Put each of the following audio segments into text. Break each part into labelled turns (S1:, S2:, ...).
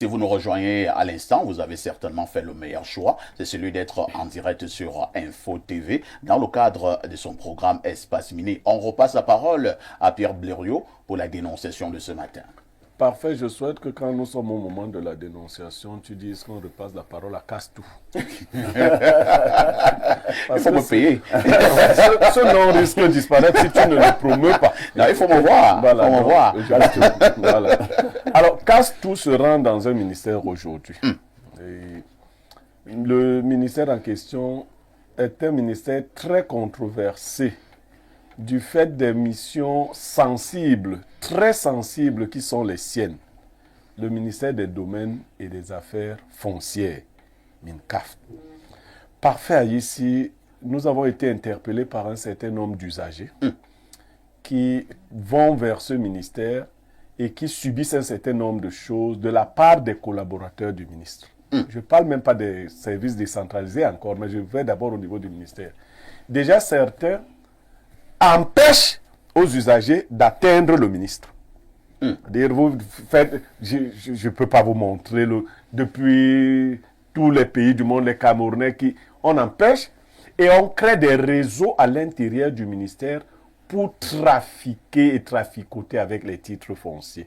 S1: Si vous nous rejoignez à l'instant, vous avez certainement fait le meilleur choix, c'est celui d'être en direct sur Info TV dans le cadre de son programme Espace Mini. On repasse la parole à Pierre Blériot pour la dénonciation de ce matin.
S2: Parfait, je souhaite que quand nous sommes au moment de la dénonciation, tu dises qu'on repasse la parole à Casse-Tout.
S1: Il faut me payer.
S2: Ce nom risque de disparaître si tu ne le promeux pas.
S1: Non, il faut me voir.
S2: Voilà,
S1: faut me voir.
S2: Voilà. Alors, Casse-Tout se rend dans un ministère aujourd'hui. Et le ministère en question est un ministère très controversé du fait des missions sensibles, très sensibles qui sont les siennes. Le ministère des Domaines et des Affaires foncières, MINCAF. Parfait, ici, nous avons été interpellés par un certain nombre d'usagers qui vont vers ce ministère et qui subissent un certain nombre de choses de la part des collaborateurs du ministre. Je ne parle même pas des services décentralisés encore, mais je vais d'abord au niveau du ministère. Déjà, certains empêche aux usagers d'atteindre le ministre. Dire, vous faites, je ne peux pas vous montrer depuis tous les pays du monde, les Camerounais, on empêche et on crée des réseaux à l'intérieur du ministère pour trafiquer et traficoter avec les titres fonciers.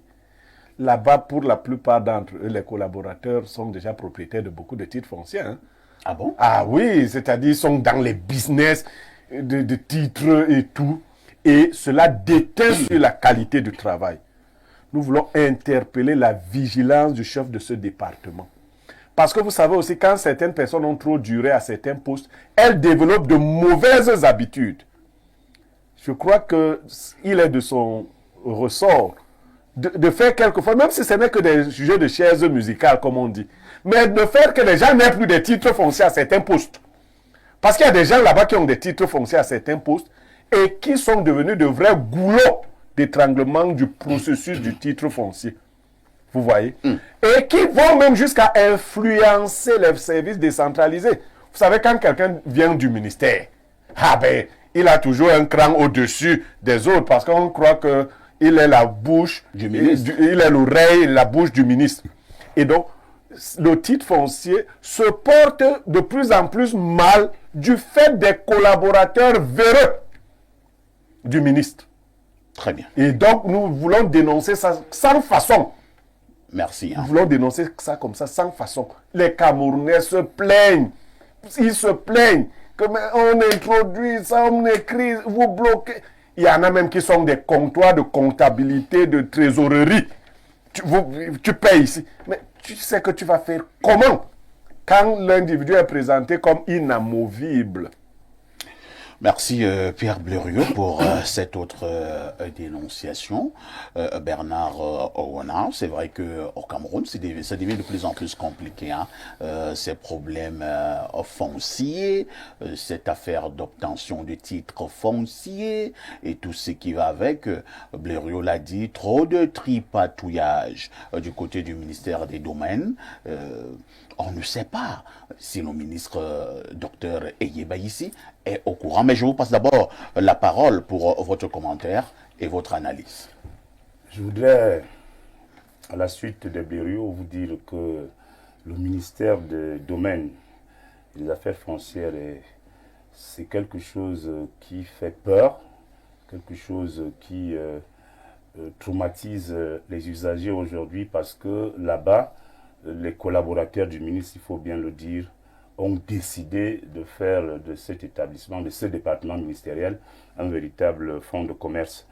S2: Là-bas, pour la plupart d'entre eux, les collaborateurs sont déjà propriétaires de beaucoup de titres fonciers. Hein.
S1: Ah bon?
S2: Ah oui, c'est-à-dire ils sont dans les business de titres et tout. Et cela déteint sur la qualité du travail. Nous voulons interpeller la vigilance du chef de ce département. Parce que vous savez aussi, quand certaines personnes ont trop duré à certains postes, elles développent de mauvaises habitudes. Je crois qu'il est de son ressort de faire quelquefois, même si ce n'est que des jeux de chaises musicales, comme on dit, mais de faire que les gens n'aient plus de titres fonciers à certains postes. Parce qu'il y a des gens là-bas qui ont des titres fonciers à certains postes et qui sont devenus de vrais goulots d'étranglement du processus du titre foncier. Vous voyez? Et qui vont même jusqu'à influencer les services décentralisés. Vous savez, quand quelqu'un vient du ministère, il a toujours un cran au-dessus des autres parce qu'on croit qu'il est la bouche
S1: Du ministre.
S2: il est l'oreille, la bouche du ministre. Et donc, le titre foncier se porte de plus en plus mal du fait des collaborateurs véreux du ministre.
S1: Très bien.
S2: Et donc, nous voulons dénoncer ça sans façon.
S1: Merci.
S2: Nous voulons dénoncer ça comme ça, sans façon. Les Camerounais se plaignent. Ils se plaignent. Que, on introduit ça, on écrit, vous bloquez. Il y en a même qui sont des comptoirs de comptabilité, de trésorerie. Tu payes ici. Mais tu sais que tu vas faire comment quand l'individu est présenté comme inamovible?
S1: Merci Pierre Blériot pour cette autre dénonciation. Bernard Owana, c'est vrai qu'au Cameroun, ça devient de plus en plus compliqué. Hein. Ces problèmes fonciers, cette affaire d'obtention de titres fonciers et tout ce qui va avec. Blériot l'a dit, trop de tripatouillage du côté du ministère des Domaines. On ne sait pas si le ministre docteur Eyeba ici est au courant. Mais je vous passe d'abord la parole pour votre commentaire et votre analyse.
S3: Je voudrais, à la suite de Blériot, vous dire que le ministère des Domaines et des Affaires foncières, c'est quelque chose qui fait peur, quelque chose qui traumatise les usagers aujourd'hui parce que là-bas, les collaborateurs du ministre, il faut bien le dire, ont décidé de faire de cet établissement, de ce département ministériel, un véritable fonds de commerce.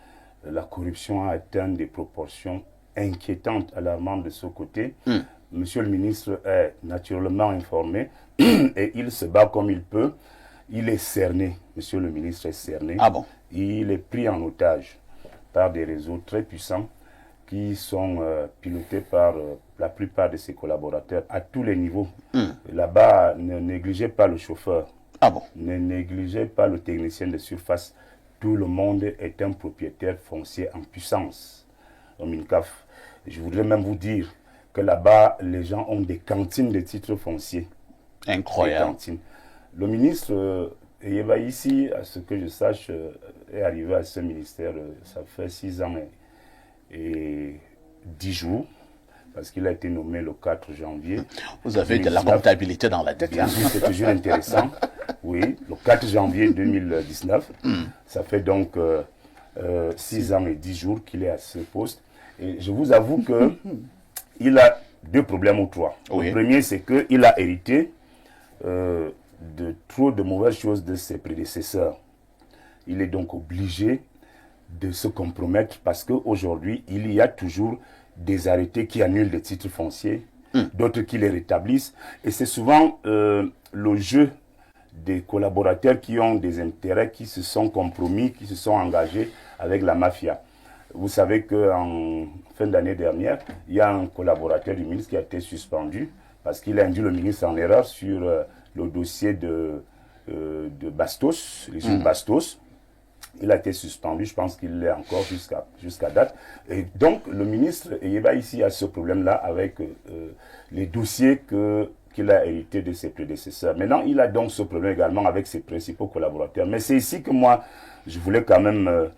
S3: La corruption a atteint des proportions inquiétantes, alarmantes de ce côté. Monsieur le ministre est naturellement informé et il se bat comme il peut. Il est cerné, monsieur le ministre est cerné.
S1: Ah bon?
S3: Il est pris en otage par des réseaux très puissants qui sont pilotés par la plupart de ses collaborateurs à tous les niveaux. Là-bas, ne négligez pas le chauffeur,
S1: Ah bon?
S3: ne négligez pas le technicien de surface. Tout le monde est un propriétaire foncier en puissance au MINCAF. Je voudrais même vous dire que là-bas, les gens ont des cantines de titres fonciers.
S1: Incroyable.
S3: Des cantines. Le ministre Eyeba ici, à ce que je sache, est arrivé à ce ministère, ça fait 6 ans et 10 jours. parce qu'il a été nommé le 4 janvier.
S1: Vous avez de la comptabilité dans la tête,
S3: bien sûr, c'est toujours intéressant. Oui, le 4 janvier 2019. Ça fait donc 6 ans et 10 jours qu'il est à ce poste. Et je vous avoue que il a 2 problèmes ou 3.
S1: Oui.
S3: Le premier, c'est qu'il a hérité de trop de mauvaises choses de ses prédécesseurs. Il est donc obligé de se compromettre parce qu'aujourd'hui, il y a toujours des arrêtés qui annulent des titres fonciers, d'autres qui les rétablissent. Et c'est souvent le jeu des collaborateurs qui ont des intérêts, qui se sont compromis, qui se sont engagés avec la mafia. Vous savez qu'en fin d'année dernière, il y a un collaborateur du ministre qui a été suspendu parce qu'il a induit le ministre en erreur sur le dossier de Bastos, l'usine Bastos. Il a été suspendu, je pense qu'il l'est encore jusqu'à date. Et donc, le ministre Eyeba ici a ce problème-là avec les dossiers qu'il a hérités de ses prédécesseurs. Maintenant, il a donc ce problème également avec ses principaux collaborateurs. Mais c'est ici que moi, je voulais quand même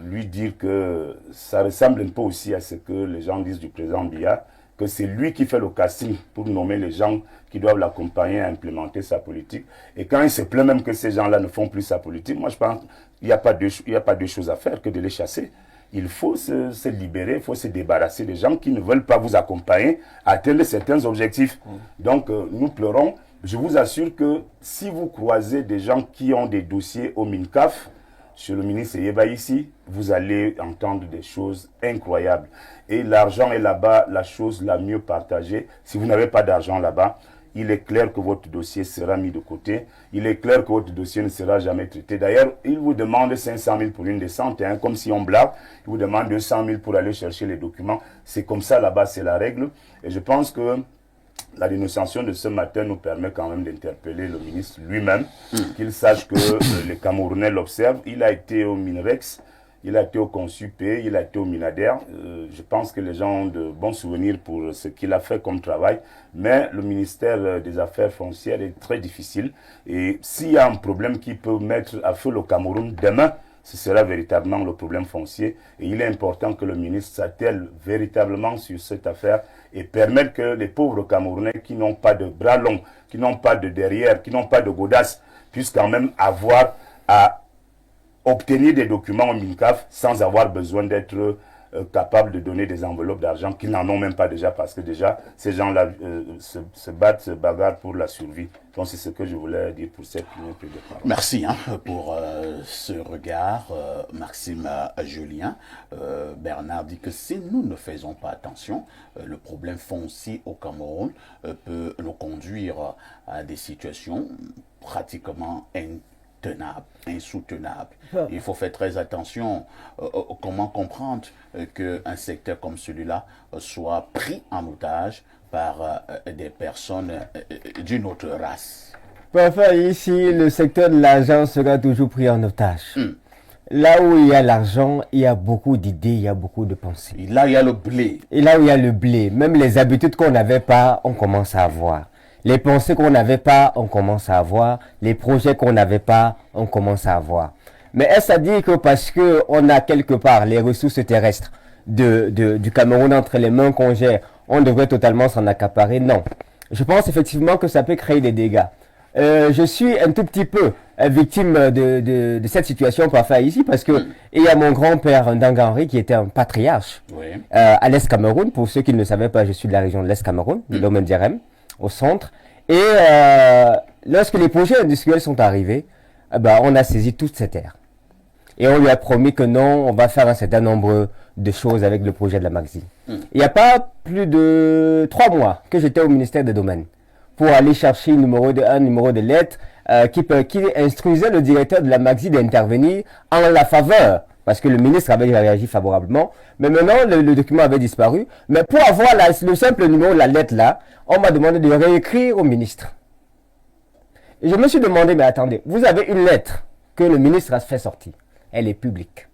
S3: lui dire que ça ressemble un peu aussi à ce que les gens disent du président Biya, que c'est lui qui fait le casting pour nommer les gens qui doivent l'accompagner à implémenter sa politique. Et quand il se plaint même que ces gens-là ne font plus sa politique, moi je pense qu'il n'y a pas deux choses à faire que de les chasser. Il faut se libérer, il faut se débarrasser des gens qui ne veulent pas vous accompagner à atteindre certains objectifs. Donc nous pleurons. Je vous assure que si vous croisez des gens qui ont des dossiers au MINCAF, chez le ministre Eyeba ici, vous allez entendre des choses incroyables. Et l'argent est là-bas, la chose la mieux partagée. Si vous n'avez pas d'argent là-bas, il est clair que votre dossier sera mis de côté. Il est clair que votre dossier ne sera jamais traité. D'ailleurs, il vous demande 500 000 pour une descente, hein, comme si on blague. Il vous demande 200 000 pour aller chercher les documents. C'est comme ça là-bas, c'est la règle. Et je pense que la dénonciation de ce matin nous permet quand même d'interpeller le ministre lui-même, qu'il sache que les Camerounais l'observent. Il a été au Minerex, il a été au Consup, il a été au Minader. Je pense que les gens ont de bons souvenirs pour ce qu'il a fait comme travail. Mais le ministère des Affaires foncières est très difficile. Et s'il y a un problème qui peut mettre à feu le Cameroun demain, ce sera véritablement le problème foncier. Et il est important que le ministre s'attelle véritablement sur cette affaire et permette que les pauvres Camerounais qui n'ont pas de bras longs, qui n'ont pas de derrière, qui n'ont pas de godasses, puissent quand même avoir à obtenir des documents au MINCAF sans avoir besoin d'être capables de donner des enveloppes d'argent qu'ils n'en ont même pas déjà, parce que déjà ces gens-là se battent, se bagarrent pour la survie. Donc c'est ce que je voulais dire pour cette première prise de parole.
S1: Merci pour ce regard, Maxime Julien. Bernard dit que si nous ne faisons pas attention, le problème foncier au Cameroun peut nous conduire à des situations pratiquement intenable, insoutenable. Il faut faire très attention. Comment comprendre qu'un secteur comme celui-là soit pris en otage par des personnes d'une autre race?
S4: Parfois, ici, le secteur de l'argent sera toujours pris en otage. Là où il y a l'argent, il y a beaucoup d'idées, il y a beaucoup de pensées.
S1: Et là, il y a le blé.
S4: Et là où il y a le blé, même les habitudes qu'on n'avait pas, on commence à avoir. Les pensées qu'on n'avait pas, on commence à avoir. Les projets qu'on n'avait pas, on commence à avoir. Mais est-ce à dire que parce qu'on a quelque part les ressources terrestres du Cameroun entre les mains qu'on gère, on devrait totalement s'en accaparer? Non. Je pense effectivement que ça peut créer des dégâts. Je suis un tout petit peu victime de cette situation parfois ici parce que il y a mon grand-père Ndanga Henri qui était un patriarche à l'Est Cameroun. Pour ceux qui ne le savaient pas, je suis de la région de l'Est Cameroun, du domaine d'Irem, au centre. Et lorsque les projets industriels sont arrivés, on a saisi toutes ces terres. Et on lui a promis que non, on va faire un certain nombre de choses avec le projet de la Maxi. Il n'y a pas plus de 3 mois que j'étais au ministère des Domaines pour aller chercher un numéro de lettre qui instruisait le directeur de la Maxi d'intervenir en la faveur. Parce que le ministre avait réagi favorablement. Mais maintenant, le document avait disparu. Mais pour avoir le simple numéro de la lettre là, on m'a demandé de réécrire au ministre. Et je me suis demandé, mais attendez, vous avez une lettre que le ministre a fait sortir. Elle est publique.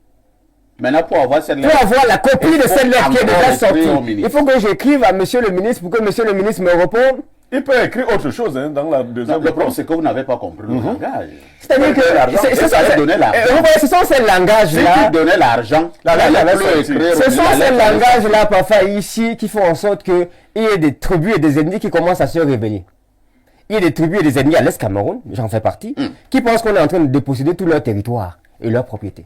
S1: Maintenant, pour avoir cette lettre,
S4: pour avoir la copie de cette lettre qui est déjà sortie, il faut que j'écrive à monsieur le ministre pour que monsieur le ministre me réponde
S2: Il peut écrire autre chose hein, dans la deuxième
S1: Le problème, c'est que vous n'avez pas compris le langage.
S4: C'est-à-dire que ce sont ces langages-là.
S1: Si tu donnais l'argent,
S4: ce sont ces langages-là, parfois ici, qui font en sorte qu'il y ait des tribus et des ethnies qui commencent à se révéler. Il y a des tribus et des ethnies à l'Est Cameroun, j'en fais partie, qui pensent qu'on est en train de déposséder tout leur territoire et leur propriété.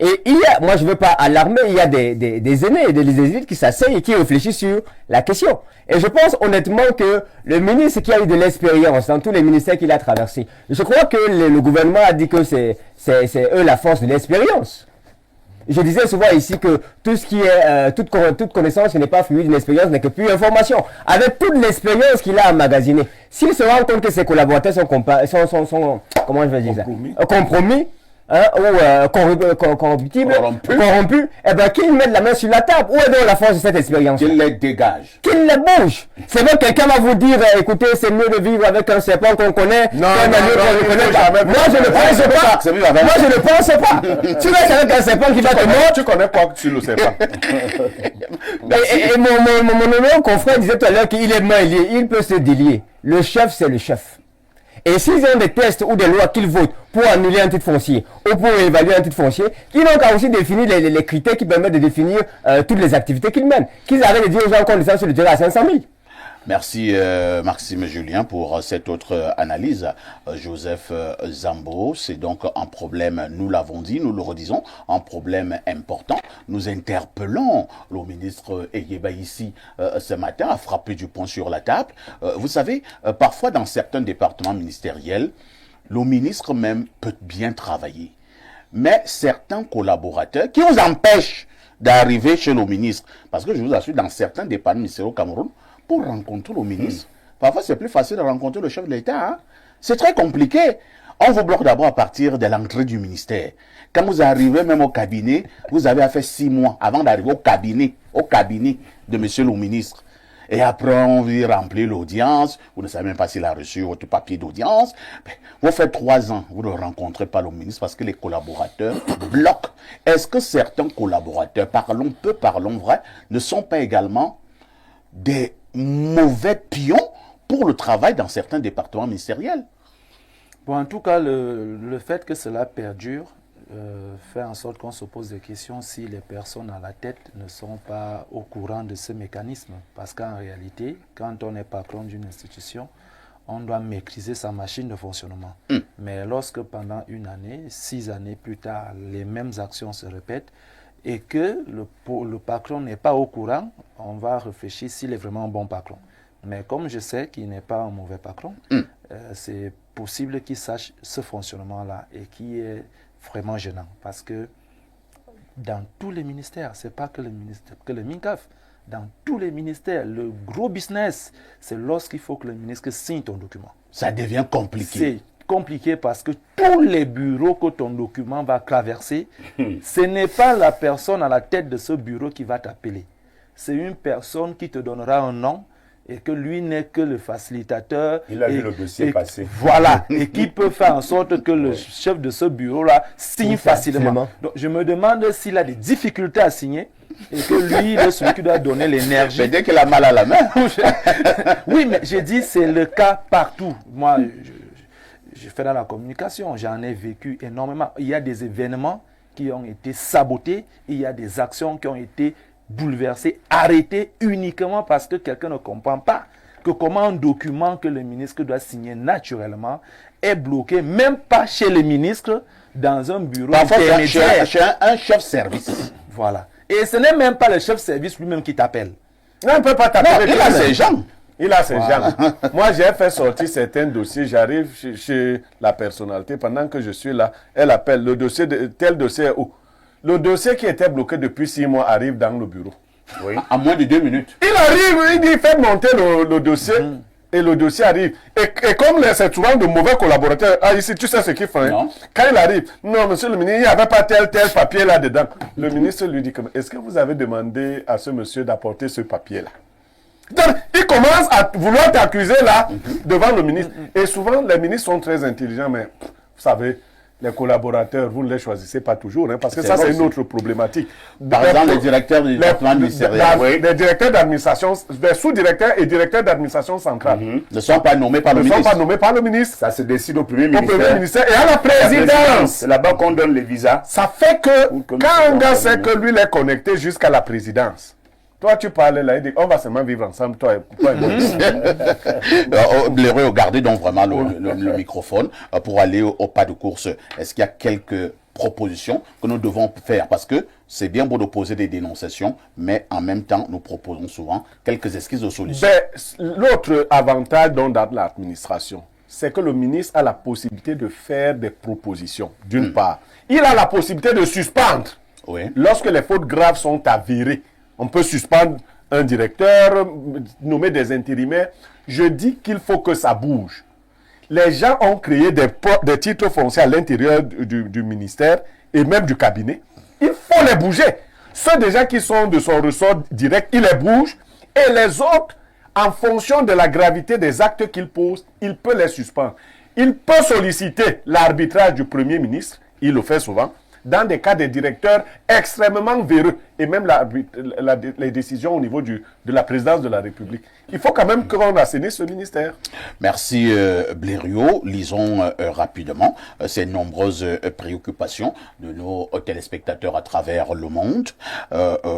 S4: Et il y a, moi je ne veux pas alarmer, il y a des aînés et des élites qui s'asseyent et qui réfléchissent sur la question. Et je pense honnêtement que le ministre qui a eu de l'expérience dans tous les ministères qu'il a traversés, je crois que le gouvernement a dit que c'est eux la force de l'expérience. Je disais souvent ici que tout ce qui est, toute connaissance qui n'est pas fruit d'une expérience n'est que pure information. Avec toute l'expérience qu'il a emmagasinée, s'il se rend compte que ses collaborateurs sont comment je vais dire ça, compromis, hein, ou corrompus, eh ben qu'ils mettent la main sur la table. Où est donc la force de cette expérience?
S1: Qu'ils les dégagent.
S4: Qu'ils les bougent. C'est vrai que quelqu'un va vous dire, écoutez, c'est mieux de vivre avec un serpent qu'on connaît. Moi, je ne pense pas. Moi, je ne pense pas. Tu restes avec un serpent qui va te mordre.
S2: Tu connais quoi sur le serpent?
S4: Et mon confrère disait tout à l'heure qu'il est main lié. Il peut se délier. Le chef, c'est le chef. Et s'ils ont des tests ou des lois qu'ils votent pour annuler un titre foncier ou pour évaluer un titre foncier, ils ont qu'à aussi définir les critères qui permettent de définir toutes les activités qu'ils mènent. Qu'ils arrêtent de dire aux gens qu'on descend sur le terrain à 500 000.
S1: Merci Maxime Julien pour cette autre analyse. Joseph Zambo, c'est donc un problème, nous l'avons dit, nous le redisons, un problème important. Nous interpellons le ministre Eyeba ici ce matin à frapper du poing sur la table. Vous savez, parfois dans certains départements ministériels, le ministre même peut bien travailler. Mais certains collaborateurs qui vous empêchent d'arriver chez le ministre, parce que je vous assure, dans certains départements ministériels au Cameroun, pour rencontrer le ministre, parfois c'est plus facile de rencontrer le chef de l'État. Hein? C'est très compliqué. On vous bloque d'abord à partir de l'entrée du ministère. Quand vous arrivez même au cabinet, vous avez à faire 6 mois avant d'arriver au cabinet de monsieur le ministre. Et après, on vient remplir l'audience. Vous ne savez même pas s'il a reçu votre papier d'audience. Vous faites 3 ans, vous ne rencontrez pas le ministre parce que les collaborateurs bloquent. Est-ce que certains collaborateurs, parlons peu, parlons vrai, ne sont pas également des mauvais pions pour le travail dans certains départements ministériels?
S5: Bon, en tout cas, le fait que cela perdure fait en sorte qu'on se pose des questions si les personnes à la tête ne sont pas au courant de ce mécanisme. Parce qu'en réalité, quand on est patron d'une institution, on doit maîtriser sa machine de fonctionnement. Mais lorsque pendant une année, 6 années plus tard, les mêmes actions se répètent, et que le patron n'est pas au courant, on va réfléchir s'il est vraiment un bon patron. Mais comme je sais qu'il n'est pas un mauvais patron, c'est possible qu'il sache ce fonctionnement-là et qui est vraiment gênant. Parce que dans tous les ministères, ce n'est pas que le MINCAF, dans tous les ministères, le gros business, c'est lorsqu'il faut que le ministre signe ton document.
S1: Ça devient compliqué.
S5: C'est compliqué parce que tous les bureaux que ton document va traverser, ce n'est pas la personne à la tête de ce bureau qui va t'appeler. C'est une personne qui te donnera un nom et que lui n'est que le facilitateur.
S3: Il a vu le dossier passer.
S5: Voilà, et qui peut faire en sorte que le chef de ce bureau-là signe facilement. Donc je me demande s'il a des difficultés à signer et que lui, il est celui qui doit donner l'énergie.
S1: Mais dès qu'il a mal à la main.
S5: Oui, mais j'ai dit c'est le cas partout. Moi, je fais dans la communication, j'en ai vécu énormément. Il y a des événements qui ont été sabotés, il y a des actions qui ont été bouleversées, arrêtées uniquement parce que quelqu'un ne comprend pas que comment un document que le ministre doit signer naturellement est bloqué, même pas chez le ministre, dans un bureau intermédiaire.
S1: Chez un chef service.
S5: Voilà. Et ce n'est même pas le chef service lui-même qui t'appelle.
S2: Non, on ne peut pas t'appeler.
S1: Il a ses gens.
S2: Il a ses gens. Moi, j'ai fait sortir certains dossiers. J'arrive chez la personnalité. Pendant que je suis là, elle appelle le dossier de tel dossier où le dossier qui était bloqué depuis 6 mois arrive dans le bureau.
S1: Oui. À moins de 2 minutes.
S2: Il arrive, il dit fait monter le dossier et le dossier arrive. Et comme c'est souvent de mauvais collaborateurs, ici, tu sais ce qu'il fait. Hein? Quand il arrive, non, monsieur le ministre, il n'y avait pas tel papier là-dedans. Le ministre lui dit, est-ce que vous avez demandé à ce monsieur d'apporter ce papier-là? Donc, il commence à vouloir t'accuser là, devant le ministre. Et souvent, les ministres sont très intelligents, mais vous savez, les collaborateurs, vous ne les choisissez pas toujours, hein, parce que
S1: C'est
S2: ça,
S1: vrai
S2: c'est une
S1: aussi.
S2: autre problématique.
S1: Par exemple, les directeurs du département ministériel
S2: Les directeurs d'administration, les sous-directeurs et directeurs d'administration centrale
S1: ne sont pas nommés par le
S2: ne sont
S1: ministre.
S2: pas nommés par le ministre,
S3: Ça se décide au premier
S2: au premier
S3: ministère.
S2: ministère et à la
S3: La
S2: présidence.
S3: C'est là-bas qu'on donne les visas.
S2: Ça fait que
S3: Comme
S2: quand
S3: c'est
S2: un gars
S3: pas
S2: sait
S3: comme-
S2: que lui, il est connecté jusqu'à la présidence, toi, tu parles là, il dit, on va seulement vivre ensemble, toi et moi.
S1: Blériot, gardez donc vraiment le microphone pour aller au pas de course. Est-ce qu'il y a quelques propositions que nous devons faire? Parce que c'est bien beau de poser des dénonciations, mais en même temps, nous proposons souvent quelques esquisses de solutions.
S2: L'autre avantage dans l'administration, c'est que le ministre a la possibilité de faire des propositions, d'une part. Il a la possibilité de suspendre.
S1: Oui.
S2: Lorsque les fautes graves sont avérées, on peut suspendre un directeur, nommer des intérimaires. Je dis qu'il faut que ça bouge. Les gens ont créé des titres fonciers à l'intérieur du ministère et même du cabinet. Il faut les bouger. Ceux déjà qui sont de son ressort direct, il les bouge. Et les autres, en fonction de la gravité des actes qu'il pose, il peut les suspendre. Il peut solliciter l'arbitrage du Premier ministre, il le fait souvent, dans des cas de directeurs extrêmement véreux, et même les décisions au niveau de la présidence de la République. Il faut quand même qu'on assainisse ce ministère.
S1: Merci Blériot. Lisons rapidement ces nombreuses préoccupations de nos téléspectateurs à travers le monde.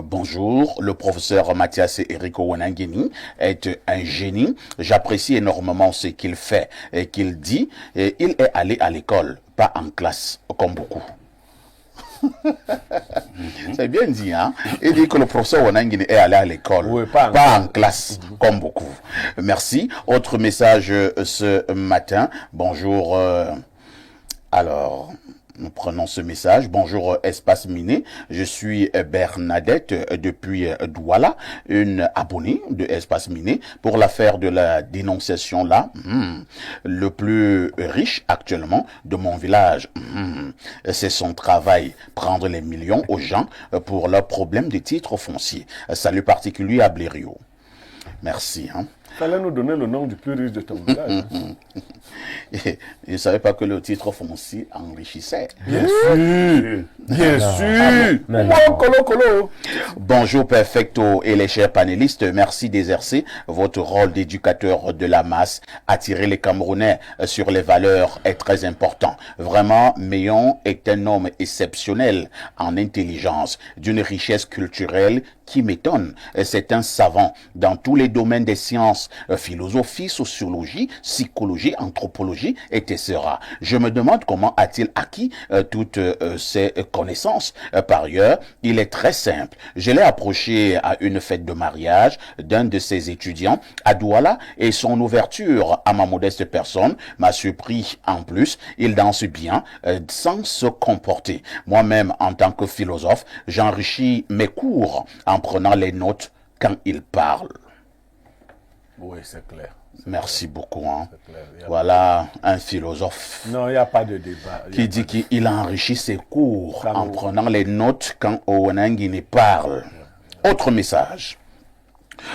S1: Bonjour, le professeur Mathias Eriko Wanangeni est un génie. J'apprécie énormément ce qu'il fait et qu'il dit. Et il est allé à l'école, pas en classe, comme beaucoup. C'est bien dit, hein? Il dit que le professeur Wanangini est allé à l'école,
S2: Oui, pas en
S1: en classe, comme beaucoup. Merci. Autre message ce matin. Bonjour. Alors, nous prenons ce message. Bonjour, Espace Miné. Je suis Bernadette depuis Douala, une abonnée de Espace Miné pour l'affaire de la dénonciation là. Le plus riche actuellement de mon village. C'est son travail, prendre les millions aux gens pour leurs problèmes de titres fonciers. Salut particulier à Blériot. Merci. Hein.
S2: Fallait nous donner le nom du plus riche de ton village.
S1: Je ne savais pas que le titre foncier enrichissait.
S2: Bien sûr. Bien sûr.
S4: non,
S2: Oh, colo, colo.
S1: Bonjour Perfecto et les chers panélistes, merci d'exercer votre rôle d'éducateur de la masse. Attirer les Camerounais sur les valeurs est très important. Vraiment, Meillon est un homme exceptionnel en intelligence, d'une richesse culturelle qui m'étonne. C'est un savant dans tous les domaines des sciences, philosophie, sociologie, psychologie, anthropologie, etc. Je me demande comment a-t-il acquis toutes ces connaissances. Par ailleurs, il est très simple. Je l'ai approché à une fête de mariage d'un de ses étudiants à Douala et son ouverture à ma modeste personne m'a surpris en plus. Il danse bien sans se comporter. Moi-même, en tant que philosophe, j'enrichis mes cours en prenant les notes quand il parle.
S2: Oui, c'est clair.
S1: Merci beaucoup. Hein.
S2: C'est clair.
S1: Voilà un philosophe
S2: Non, il n'y a pas de débat.
S1: qui dit qu'il enrichit ses cours en prenant les notes quand Owanangini parle. Autre message.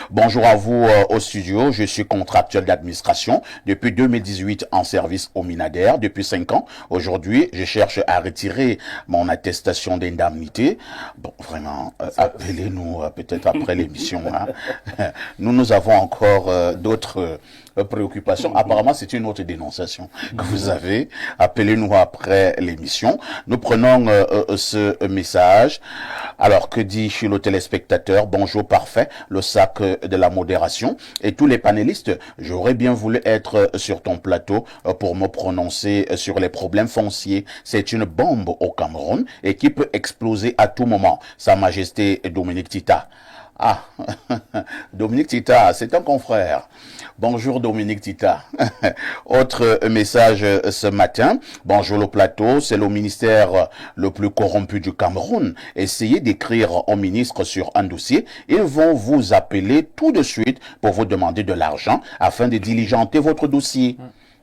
S1: Bonjour à vous au studio, je suis contractuel d'administration depuis 2018 en service au Minader, depuis 5 ans. Aujourd'hui, je cherche à retirer mon attestation d'indemnité. Bon, vraiment, appelez-nous peut-être après l'émission. Hein. Nous avons encore d'autres préoccupations. Apparemment, c'est une autre dénonciation que vous avez. Appelez-nous après l'émission. Nous prenons ce message. Alors, que dit chez le téléspectateur? Bonjour, parfait. Le sac de la modération et tous les panélistes. J'aurais bien voulu être sur ton plateau pour me prononcer sur les problèmes fonciers. C'est une bombe au Cameroun et qui peut exploser à tout moment. Sa Majesté Dominique Tita. Ah, Dominique Tita, c'est un confrère. Bonjour Dominique Tita. Autre message ce matin. Bonjour le plateau, c'est le ministère le plus corrompu du Cameroun. Essayez d'écrire au ministre sur un dossier. Ils vont vous appeler tout de suite pour vous demander de l'argent afin de diligenter votre dossier.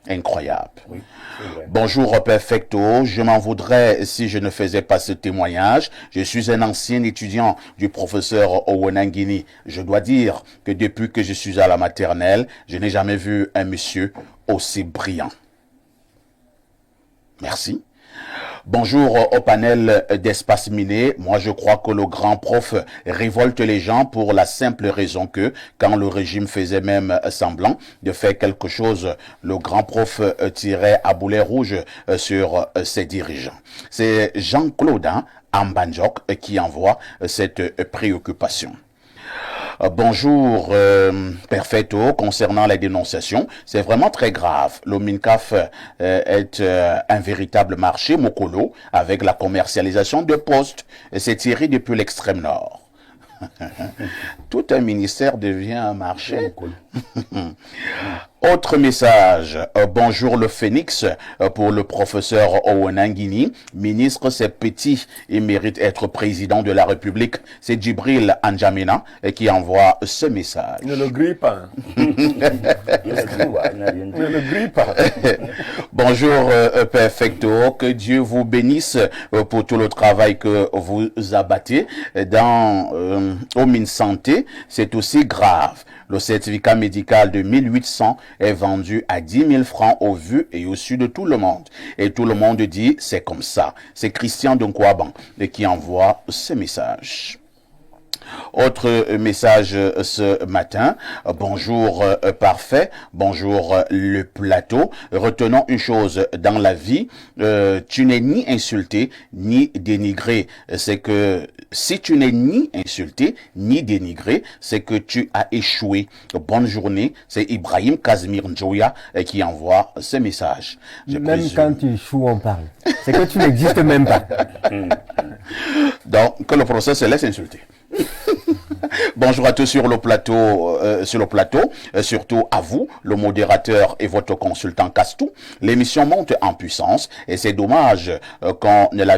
S1: Incroyable.
S3: Oui, c'est vrai.
S1: Bonjour Perfecto, je m'en voudrais si je ne faisais pas ce témoignage. Je suis un ancien étudiant du professeur Owanangini. Je dois dire que depuis que je suis à la maternelle, je n'ai jamais vu un monsieur aussi brillant. Merci. Bonjour au panel d'Espace Miné. Moi, je crois que le grand prof révolte les gens pour la simple raison que, quand le régime faisait même semblant de faire quelque chose, le grand prof tirait à boulet rouge sur ses dirigeants. C'est Jean-Claude Ambanjok qui envoie cette préoccupation. Bonjour, Perfetto. Concernant les dénonciations, c'est vraiment très grave. Le MINCAF est un véritable marché mokolo avec la commercialisation de postes. C'est tiré depuis l'extrême nord. Tout un ministère devient un marché. Autre message. Bonjour le Phénix pour le professeur Owenangini. Ministre, c'est petit et mérite être président de la République. C'est Djibril Anjamina qui envoie ce message.
S2: Ne le grille pas. Ne le grille pas.
S1: Bonjour Perfecto, que Dieu vous bénisse pour tout le travail que vous abattez dans au MinSanté. C'est aussi grave. Le certificat médical de 1800 est vendu à 10 000 francs au vu et au su de tout le monde. Et tout le monde dit c'est comme ça. C'est Christian Dunkwaban qui envoie ce message. Autre message ce matin. Bonjour parfait. Bonjour le plateau. Retenons une chose dans la vie. Tu n'es ni insulté ni dénigré. C'est que si tu n'es ni insulté ni dénigré, c'est que tu as échoué. Bonne journée. C'est Ibrahim Kazmir Njoya qui envoie ce message.
S4: Même quand tu échoues, on parle. C'est que tu n'existes même pas.
S1: Donc, que le procès se laisse insulter. Bonjour à tous sur le plateau, surtout à vous, le modérateur et votre consultant Castou. L'émission monte en puissance et c'est dommage qu'on ne la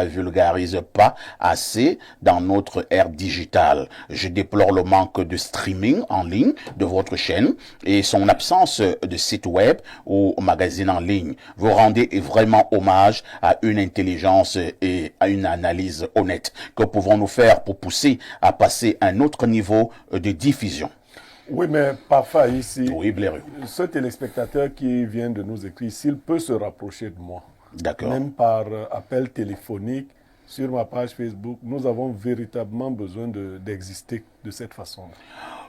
S1: vulgarise pas assez dans notre ère digitale. Je déplore le manque de streaming en ligne de votre chaîne et son absence de site web ou magazine en ligne. Vous rendez vraiment hommage à une intelligence et à une analyse honnête. Que pouvons-nous faire pour pousser à passer un autre niveau de diffusion?
S2: Oui, mais parfois ici,
S1: Oui, Blériot.
S2: ce téléspectateur qui vient de nous écrire, s'il peut se rapprocher de moi,
S1: D'accord.
S2: même par appel téléphonique, sur ma page Facebook, nous avons véritablement besoin d'exister de cette façon.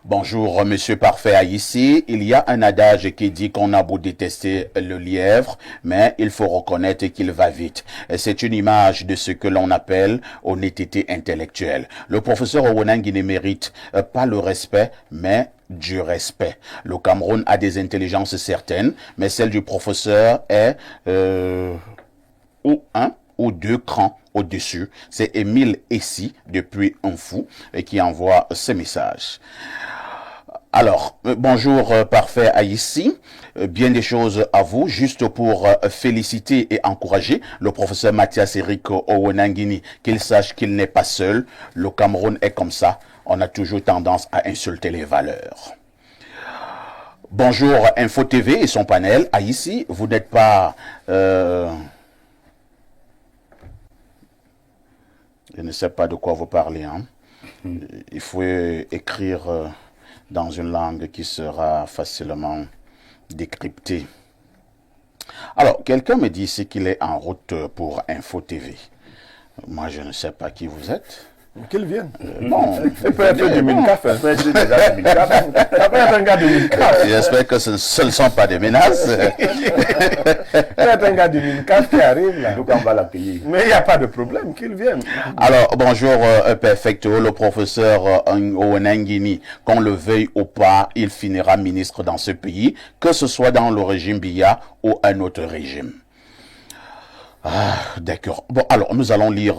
S1: Bonjour, Monsieur Parfait Haïssi. Il y a un adage qui dit qu'on a beau détester le lièvre, mais il faut reconnaître qu'il va vite. C'est une image de ce que l'on appelle honnêteté intellectuelle. Le professeur Owenangui ne mérite pas le respect, mais du respect. Le Cameroun a des intelligences certaines, mais celle du professeur est ou un ou deux crans au-dessus. C'est Émile Essi, depuis Un Fou, qui envoie ce message. Alors, bonjour Parfait Haïssi, bien des choses à vous, juste pour féliciter et encourager le professeur Mathias Eric Owenangini, qu'il sache qu'il n'est pas seul, le Cameroun est comme ça, on a toujours tendance à insulter les valeurs. Bonjour Info TV et son panel, Haïssi, vous n'êtes pas... Je ne sais pas de quoi vous parlez, hein. Il faut écrire... dans une langue qui sera facilement décryptée. Alors, quelqu'un me dit ici qu'il est en route pour Info TV. Moi, je ne sais pas qui vous êtes.
S2: Qu'il vienne.
S1: Bon,
S2: Il peut être du MINCAF. Ça peut être un gars du MINCAF.
S1: j'espère que ce ne sont pas des menaces.
S2: Ça peut être un gars du MINCAF qui arrive là.
S3: Donc on va l'accueillir.
S2: Mais il n'y a pas de problème, qu'il vienne.
S1: Alors, bonjour Perfecto, le professeur Owenangini, qu'on le veuille ou pas, il finira ministre dans ce pays, que ce soit dans le régime Biya ou un autre régime. Ah, d'accord. Bon, alors, nous allons lire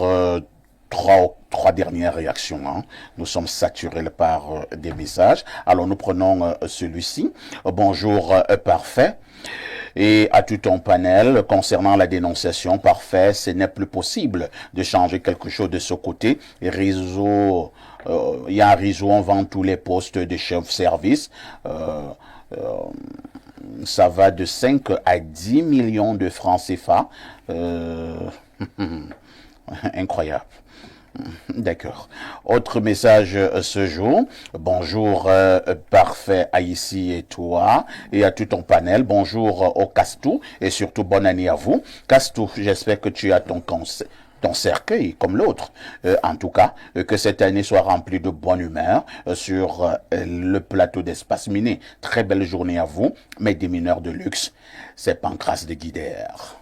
S1: trois dernières réactions. Hein. Nous sommes saturés par des messages. Alors, nous prenons celui-ci. Bonjour, Parfait. Et à tout ton panel, concernant la dénonciation, Parfait, ce n'est plus possible de changer quelque chose de ce côté. Il y a un réseau, on vend tous les postes de chef service. Ça va de 5 à 10 millions de francs CFA. Incroyable. D'accord. Autre message ce jour. Bonjour, parfait Haïti et toi et à tout ton panel. Bonjour au Castou et surtout bonne année à vous. Castou, j'espère que tu as ton cercueil comme l'autre. En tout cas, que cette année soit remplie de bonne humeur sur le plateau d'Espace Miné. Très belle journée à vous, mes des mineurs de luxe. C'est Pancras de Guidère.